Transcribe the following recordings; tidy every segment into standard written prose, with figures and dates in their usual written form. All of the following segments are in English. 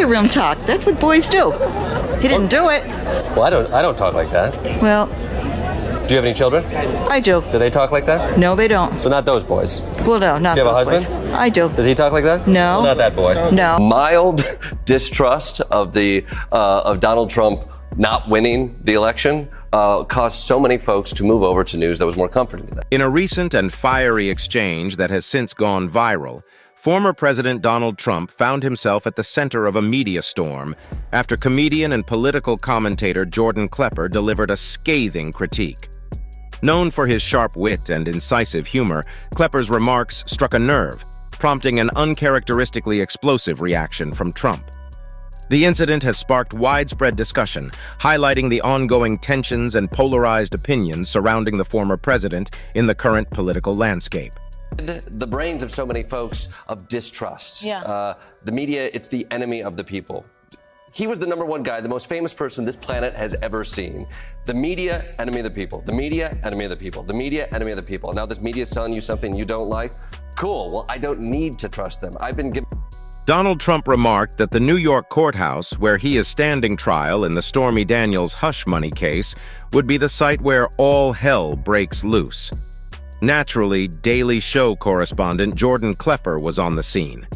locker room talk. That's what boys do. He didn't do it. Well, I don't talk like that. Well, Do you have any children? I do. Do they talk like that? No, they don't. So not those boys. Well, no, not Do you have a those husband? boys. I do. Does he talk like that? No. Well, not that boy. No. Mild distrust of Donald Trump not winning the election caused so many folks to move over to news that was more comforting to them. In a recent and fiery exchange that has since gone viral, former President Donald Trump found himself at the center of a media storm after comedian and political commentator Jordan Klepper delivered a scathing critique. Known for his sharp wit and incisive humor, Klepper's remarks struck a nerve, prompting an uncharacteristically explosive reaction from Trump. The incident has sparked widespread discussion, highlighting the ongoing tensions and polarized opinions surrounding the former president in the current political landscape. The brains of so many folks of distrust. Yeah. The media, it's the enemy of the people. He was the number one guy, the most famous person this planet has ever seen. The media, enemy of the people. The media, enemy of the people. The media, enemy of the people. Now this media is telling you something you don't like. Cool, well, I don't need to trust them. I've been given... Donald Trump remarked that the New York courthouse, where he is standing trial in the Stormy Daniels hush money case, would be the site where all hell breaks loose. Naturally, Daily Show correspondent Jordan Klepper was on the scene.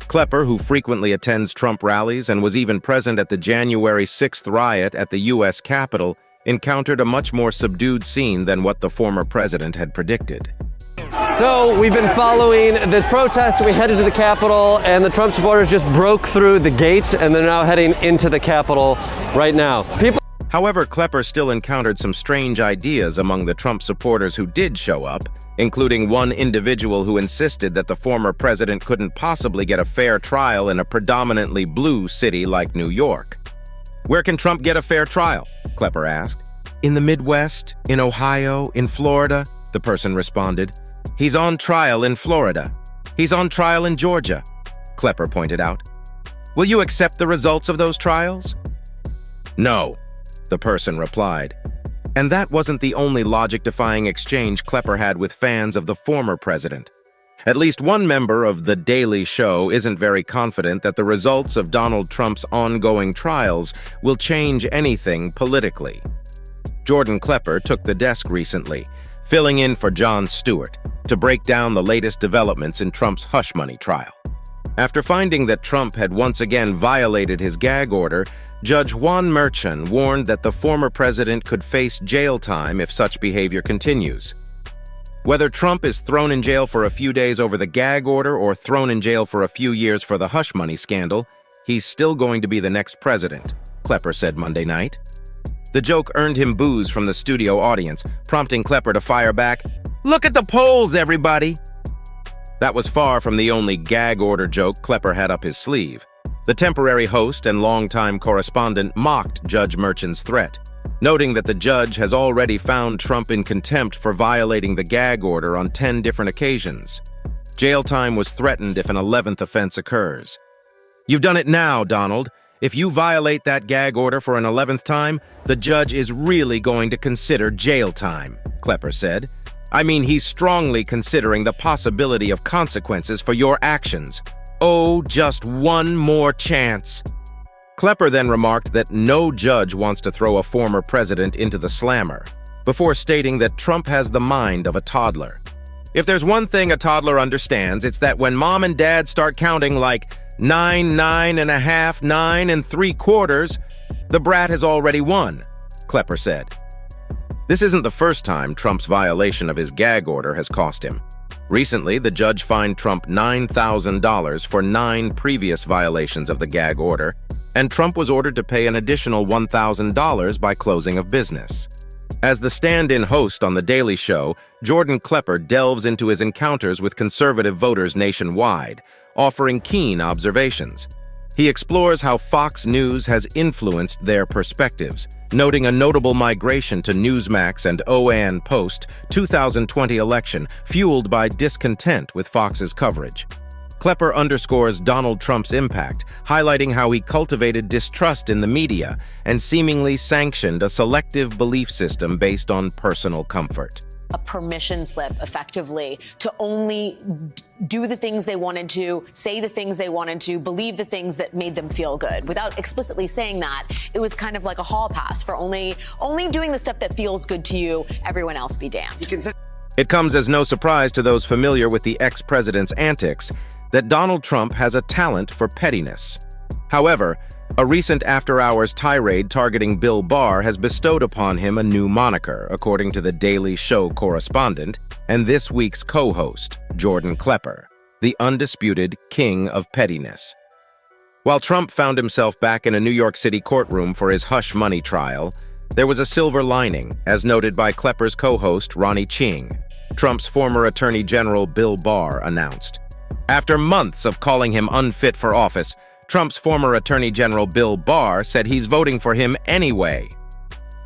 Klepper, who frequently attends Trump rallies and was even present at the January 6th riot at the U.S. Capitol, encountered a much more subdued scene than what the former president had predicted. So we've been following this protest. We headed to the Capitol, and the Trump supporters just broke through the gates, and they're now heading into the Capitol right now. However, Klepper still encountered some strange ideas among the Trump supporters who did show up, including one individual who insisted that the former president couldn't possibly get a fair trial in a predominantly blue city like New York. "Where can Trump get a fair trial?" Klepper asked. "In the Midwest, in Ohio, in Florida," the person responded. "He's on trial in Florida. He's on trial in Georgia," Klepper pointed out. "Will you accept the results of those trials?" "No," the person replied. And that wasn't the only logic-defying exchange Klepper had with fans of the former president. At least one member of The Daily Show isn't very confident that the results of Donald Trump's ongoing trials will change anything politically. Jordan Klepper took the desk recently, filling in for Jon Stewart, to break down the latest developments in Trump's hush money trial. After finding that Trump had once again violated his gag order, Judge Juan Merchan warned that the former president could face jail time if such behavior continues. Whether Trump is thrown in jail for a few days over the gag order or thrown in jail for a few years for the hush money scandal, he's still going to be the next president, Klepper said Monday night. The joke earned him boos from the studio audience, prompting Klepper to fire back, "Look at the polls, everybody!" That was far from the only gag order joke Klepper had up his sleeve. The temporary host and longtime correspondent mocked Judge Merchan's threat, noting that the judge has already found Trump in contempt for violating the gag order on 10 different occasions. Jail time was threatened if an 11th offense occurs. "You've done it now, Donald. If you violate that gag order for an 11th time, the judge is really going to consider jail time," Klepper said. "I mean, he's strongly considering the possibility of consequences for your actions. Oh, just one more chance." Klepper then remarked that no judge wants to throw a former president into the slammer, before stating that Trump has the mind of a toddler. "If there's one thing a toddler understands, it's that when mom and dad start counting like 9, 9.5, 9 3/4, the brat has already won," Klepper said. This isn't the first time Trump's violation of his gag order has cost him. Recently, the judge fined Trump $9,000 for 9 previous violations of the gag order, and Trump was ordered to pay an additional $1,000 by closing of business. As the stand-in host on The Daily Show, Jordan Klepper delves into his encounters with conservative voters nationwide, offering keen observations. He explores how Fox News has influenced their perspectives, noting a notable migration to Newsmax and OAN post 2020 election, fueled by discontent with Fox's coverage. Klepper underscores Donald Trump's impact, highlighting how he cultivated distrust in the media and seemingly sanctioned a selective belief system based on personal comfort. a permission slip, effectively, to only do the things they wanted to, say the things they wanted to, believe the things that made them feel good. Without explicitly saying that, it was kind of like a hall pass for only doing the stuff that feels good to you, everyone else be damned. It comes as no surprise to those familiar with the ex-president's antics that Donald Trump has a talent for pettiness. However, a recent after-hours tirade targeting Bill Barr has bestowed upon him a new moniker, according to the Daily Show correspondent and this week's co-host, Jordan Klepper, the undisputed king of pettiness. While Trump found himself back in a New York City courtroom for his hush money trial, there was a silver lining, as noted by Klepper's co-host, Ronnie Ching. Trump's former Attorney General Bill Barr announced. After months of calling him unfit for office, Trump's former Attorney General Bill Barr said he's voting for him anyway.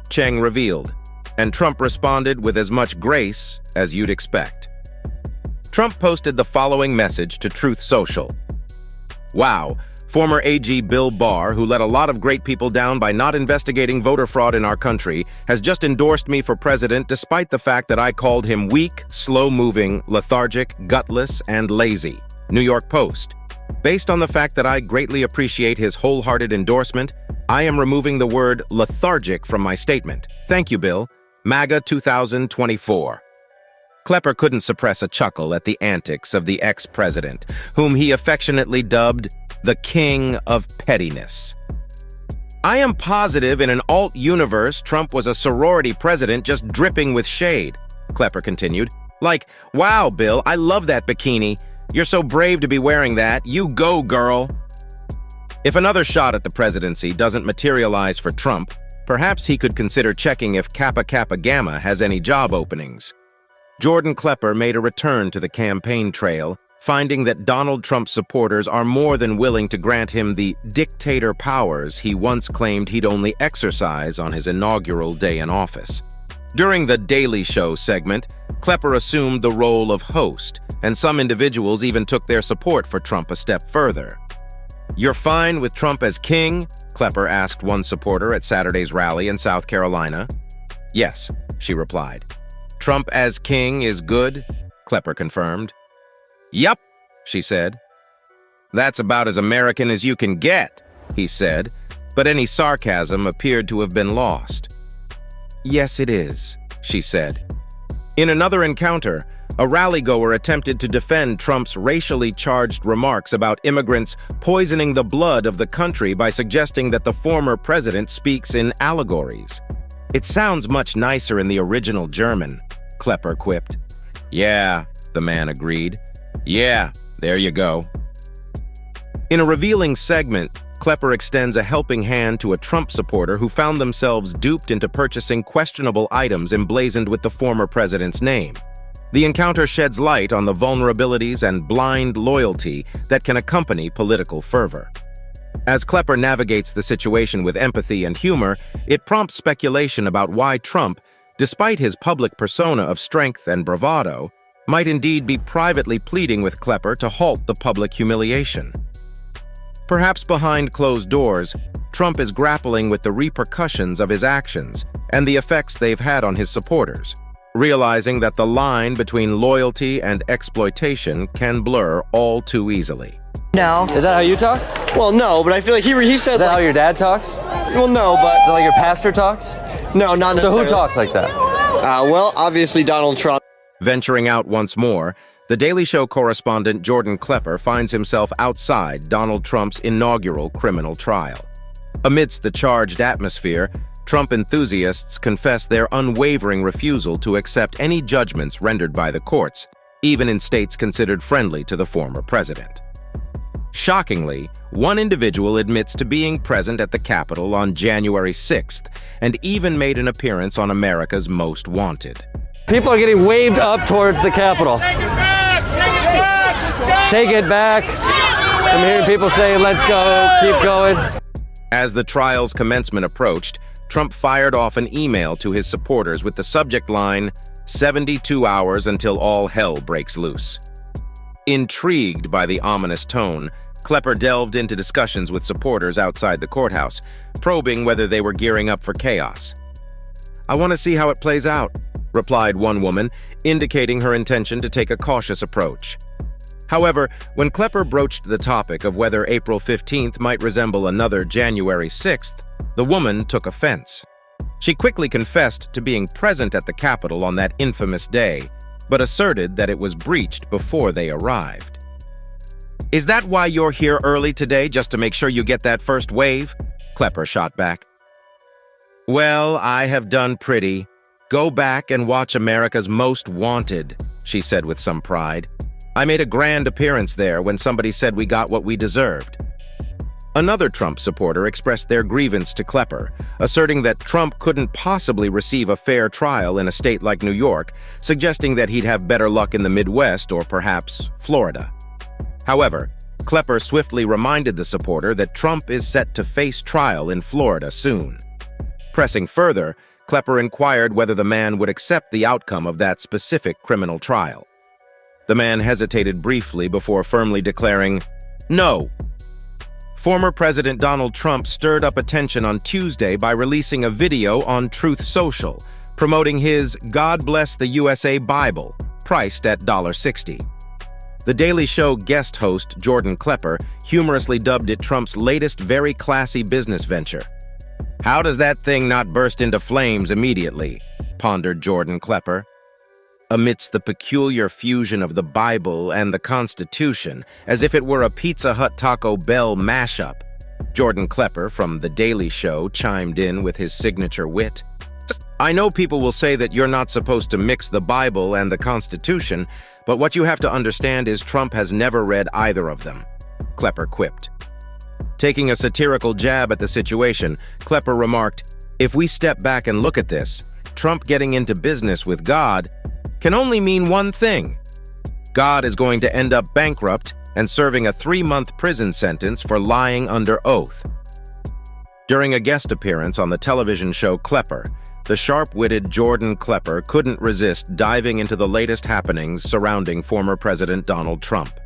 Cheng revealed, and Trump responded with as much grace as you'd expect. Trump posted the following message to Truth Social. Wow, former AG Bill Barr, who let a lot of great people down by not investigating voter fraud in our country, has just endorsed me for president despite the fact that I called him weak, slow-moving, lethargic, gutless, and lazy. New York Post. Based on the fact that I greatly appreciate his wholehearted endorsement, I am removing the word lethargic from my statement. Thank you, Bill. MAGA 2024. Klepper couldn't suppress a chuckle at the antics of the ex-president, whom he affectionately dubbed the King of Pettiness. I am positive in an alt-universe Trump was a sorority president just dripping with shade, Klepper continued. Like, wow, Bill, I love that bikini. You're so brave to be wearing that. You go, girl. If another shot at the presidency doesn't materialize for Trump, perhaps he could consider checking if Kappa Kappa Gamma has any job openings. Jordan Klepper made a return to the campaign trail, finding that Donald Trump's supporters are more than willing to grant him the dictator powers he once claimed he'd only exercise on his inaugural day in office. During the Daily Show segment, Klepper assumed the role of host, and some individuals even took their support for Trump a step further. You're fine with Trump as king? Klepper asked one supporter at Saturday's rally in South Carolina. Yes, she replied. Trump as king is good? Klepper confirmed. Yup, she said. That's about as American as you can get, he said, but any sarcasm appeared to have been lost. Yes, it is, she said. In another encounter, a rally-goer attempted to defend Trump's racially charged remarks about immigrants poisoning the blood of the country by suggesting that the former president speaks in allegories. It sounds much nicer in the original German, Klepper quipped. Yeah, the man agreed. Yeah, there you go. In a revealing segment, Klepper extends a helping hand to a Trump supporter who found themselves duped into purchasing questionable items emblazoned with the former president's name. The encounter sheds light on the vulnerabilities and blind loyalty that can accompany political fervor. As Klepper navigates the situation with empathy and humor, it prompts speculation about why Trump, despite his public persona of strength and bravado, might indeed be privately pleading with Klepper to halt the public humiliation. Perhaps behind closed doors, Trump is grappling with the repercussions of his actions and the effects they've had on his supporters, realizing that the line between loyalty and exploitation can blur all too easily. No. Is that how you talk? Well, no, but I feel like he says. Is that like, how your dad talks? well, no, but Is that like your pastor talks? no, not So necessarily. who talks like that? Well, obviously Donald Trump. Venturing out once more, the Daily Show correspondent Jordan Klepper finds himself outside Donald Trump's inaugural criminal trial. Amidst the charged atmosphere, Trump enthusiasts confess their unwavering refusal to accept any judgments rendered by the courts, even in states considered friendly to the former president. Shockingly, one individual admits to being present at the Capitol on January 6th and even made an appearance on America's Most Wanted. People are getting waved up towards the Capitol. Take it back. I'm hearing people saying, let's go, keep going. As the trial's commencement approached, Trump fired off an email to his supporters with the subject line, 72 hours until all hell breaks loose. Intrigued by the ominous tone, Klepper delved into discussions with supporters outside the courthouse, probing whether they were gearing up for chaos. I want to see how it plays out, replied one woman, indicating her intention to take a cautious approach. However, when Klepper broached the topic of whether April 15th might resemble another January 6th, the woman took offense. She quickly confessed to being present at the Capitol on that infamous day, but asserted that it was breached before they arrived. "Is that why you're here early today, just to make sure you get that first wave?" Klepper shot back. "Well, I have done pretty. Go back and watch America's Most Wanted," she said with some pride. "I made a grand appearance there when somebody said we got what we deserved." Another Trump supporter expressed their grievance to Klepper, asserting that Trump couldn't possibly receive a fair trial in a state like New York, suggesting that he'd have better luck in the Midwest or perhaps Florida. However, Klepper swiftly reminded the supporter that Trump is set to face trial in Florida soon. Pressing further, Klepper inquired whether the man would accept the outcome of that specific criminal trial. The man hesitated briefly before firmly declaring, "No." Former President Donald Trump stirred up attention on Tuesday by releasing a video on Truth Social, promoting his God Bless the USA Bible, priced at $60. The Daily Show guest host Jordan Klepper humorously dubbed it Trump's latest very classy business venture. "How does that thing not burst into flames immediately?" pondered Jordan Klepper. Amidst the peculiar fusion of the Bible and the Constitution, as if it were a Pizza Hut Taco Bell mashup, Jordan Klepper from The Daily Show chimed in with his signature wit. "I know people will say that you're not supposed to mix the Bible and the Constitution, but what you have to understand is Trump has never read either of them," Klepper quipped. Taking a satirical jab at the situation, Klepper remarked, "If we step back and look at this, Trump getting into business with God can only mean one thing. God is going to end up bankrupt and serving a 3-month prison sentence for lying under oath." During a guest appearance on the television show Klepper, the sharp-witted Jordan Klepper couldn't resist diving into the latest happenings surrounding former President Donald Trump.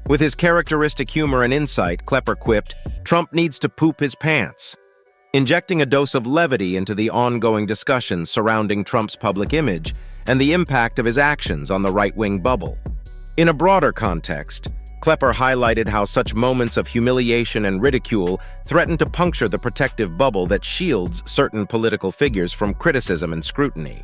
With his characteristic humor and insight, Klepper quipped, "Trump needs to poop his pants," injecting a dose of levity into the ongoing discussions surrounding Trump's public image and the impact of his actions on the right-wing bubble. In a broader context, Klepper highlighted how such moments of humiliation and ridicule threaten to puncture the protective bubble that shields certain political figures from criticism and scrutiny.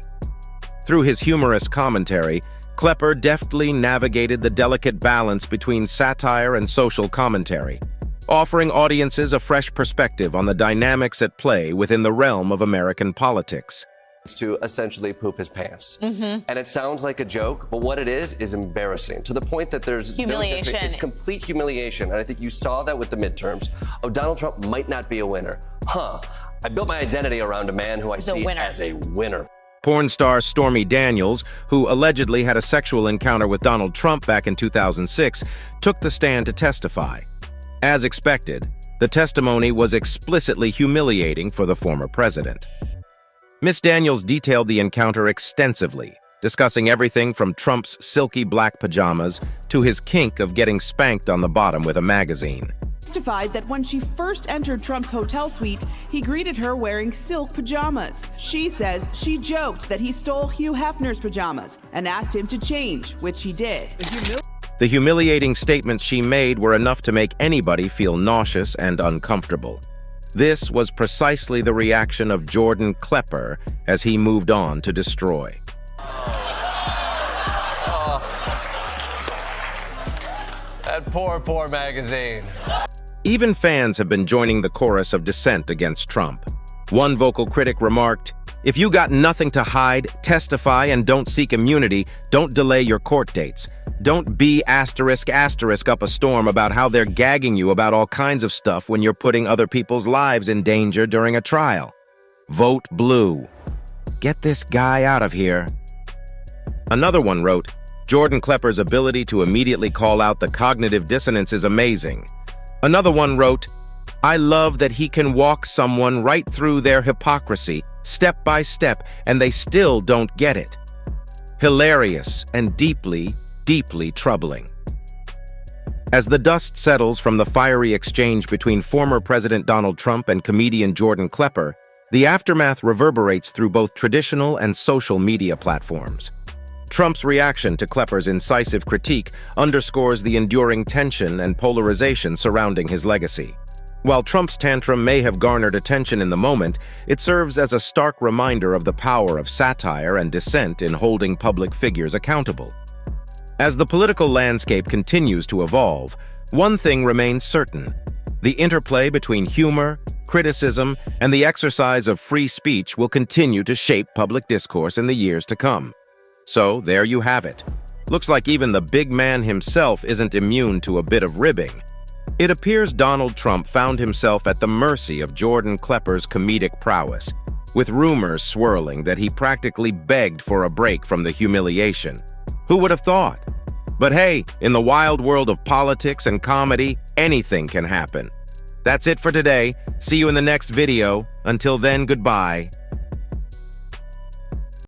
Through his humorous commentary, Klepper deftly navigated the delicate balance between satire and social commentary, offering audiences a fresh perspective on the dynamics at play within the realm of American politics. To essentially poop his pants. And it sounds like a joke, but what it is embarrassing to the point that there's Humiliation. No it's complete humiliation. And I think you saw that with the midterms. Oh, Donald Trump might not be a winner. I built my identity around a man who I see as a winner. Porn star Stormy Daniels, who allegedly had a sexual encounter with Donald Trump back in 2006, took the stand to testify. As expected, the testimony was explicitly humiliating for the former president. Ms. Daniels detailed the encounter extensively, discussing everything from Trump's silky black pajamas to his kink of getting spanked on the bottom with a magazine. Testified that when she first entered Trump's hotel suite, he greeted her wearing silk pajamas. She says she joked that he stole Hugh Hefner's pajamas and asked him to change, which he did. The humiliating statements she made were enough to make anybody feel nauseous and uncomfortable. This was precisely the reaction of Jordan Klepper as he moved on to destroy. That poor magazine. Even fans have been joining the chorus of dissent against Trump. One vocal critic remarked, "If you got nothing to hide, testify and don't seek immunity, don't delay your court dates. Don't be asterisk up a storm about how they're gagging you about all kinds of stuff when you're putting other people's lives in danger during a trial. Vote blue. Get this guy out of here." Another one wrote, "Jordan Klepper's ability to immediately call out the cognitive dissonance is amazing." Another one wrote, "I love that he can walk someone right through their hypocrisy, step by step, and they still don't get it. Hilarious and deeply, deeply troubling." As the dust settles from the fiery exchange between former President Donald Trump and comedian Jordan Klepper, The aftermath reverberates through both traditional and social media platforms. Trump's reaction to Klepper's incisive critique underscores the enduring tension and polarization surrounding his legacy. While Trump's tantrum may have garnered attention in the moment, it serves as a stark reminder of the power of satire and dissent in holding public figures accountable. As the political landscape continues to evolve, one thing remains certain: the interplay between humor, criticism, and the exercise of free speech will continue to shape public discourse in the years to come. So, there you have it. Looks like even the big man himself isn't immune to a bit of ribbing. It appears Donald Trump found himself at the mercy of Jordan Klepper's comedic prowess, with rumors swirling that he practically begged for a break from the humiliation. Who would have thought? But hey, in the wild world of politics and comedy, anything can happen. That's it for today. See you in the next video. Until then, goodbye.